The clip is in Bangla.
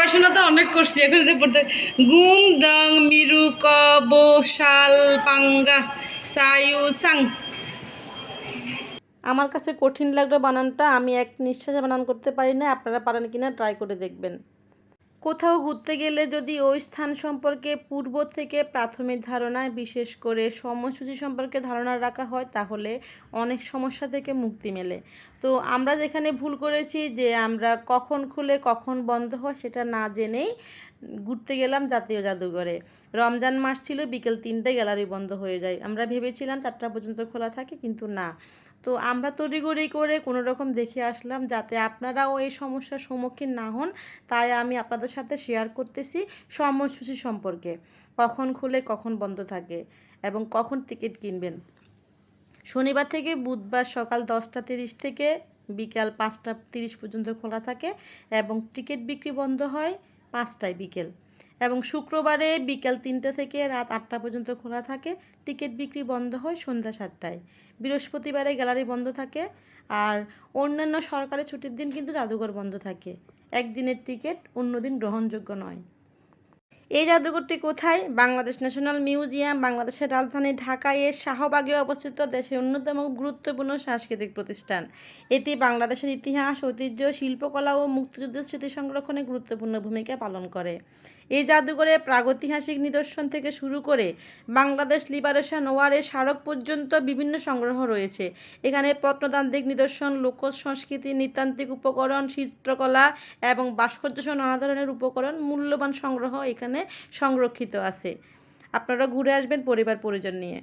পড়াশোনা তো অনেক করছি, এখন যদি পড়তে গুম দং মিরু ক বো শাল পাঙ্গা সায়ু সাং। আমার কাছে কঠিন লাগলো বানানটা, আমি এক নিঃশ্বাসে বানান করতে পারি না। আপনারা পারেন কিনা ট্রাই করে দেখবেন। কোথাও ঘুরতে গেলে যদি ওই স্থান সম্পর্কে পূর্ব থেকে প্রাথমিক ধারণায়, বিশেষ করে সময়সূচি সম্পর্কে ধারণা রাখা হয়, তাহলে অনেক সমস্যা থেকে মুক্তি মেলে। তো আমরা যেখানে ভুল করেছি যে আমরা কখন খুলে কখন বন্ধ হয় সেটা না জেনেই ঘুরতে গেলাম জাতীয় জাদুঘরে। রমজান মাস ছিল, বিকেল 3টায় গ্যালারি বন্ধ হয়ে যায়। আমরা ভেবেছিলাম 4টা পর্যন্ত খোলা থাকে, কিন্তু না। তো আমরা তড়িঘড়ি করে কোনো রকম দেখে আসলাম, যাতে আপনারাও এই সমস্যার সম্মুখীন না হন। তাই আমি আপনাদের সাথে শেয়ার করতেছি সময়সূচি সম্পর্কে, কখন খুলে কখন বন্ধ থাকে এবং কখন টিকিট কিনবেন। শনিবার থেকে বুধবার সকাল 10টা 30 থেকে বিকাল 5টা 30 পর্যন্ত খোলা থাকে এবং টিকিট বিক্রি বন্ধ হয় 5টায় বিকেল। এবং শুক্রবারে বিকাল 3টা থেকে রাত 8টা পর্যন্ত খোলা থাকে, টিকিট বিক্রি বন্ধ হয় সন্ধ্যা 7টায়। বৃহস্পতিবারে গ্যালারি বন্ধ থাকে। আর অন্যান্য সরকারি ছুটির দিন কিন্তু জাদুঘর বন্ধ থাকে। একদিনের টিকিট অন্য দিন গ্রহণযোগ্য নয়। এই জাদুঘরটি কোথায়? বাংলাদেশ ন্যাশনাল মিউজিয়াম, বাংলাদেশের রাজধানী ঢাকায় এর শাহবাগে অবস্থিত দেশের অন্যতম গুরুত্বপূর্ণ সাংস্কৃতিক প্রতিষ্ঠান। এটি বাংলাদেশের ইতিহাস, ঐতিহ্য, শিল্পকলা ও মুক্তিযুদ্ধের স্মৃতি সংরক্ষণে গুরুত্বপূর্ণ ভূমিকা পালন করে। এই জাদুঘরে প্রাগৈতিহাসিক নিদর্শন থেকে শুরু করে বাংলাদেশ লিবারেশন ওয়ারের স্মারক পর্যন্ত বিভিন্ন সংগ্রহ রয়েছে। এখানে প্রত্নতান্ত্রিক নিদর্শন, লোক সংস্কৃতি, নৃতান্ত্রিক উপকরণ, চিত্রকলা এবং ভাস্কর্য সহ নানা ধরনের উপকরণ, মূল্যবান সংগ্রহ এখানে সংরক্ষিত আছে। আপনারা ঘুরে আসবেন পরিবার পরিজন নিয়ে।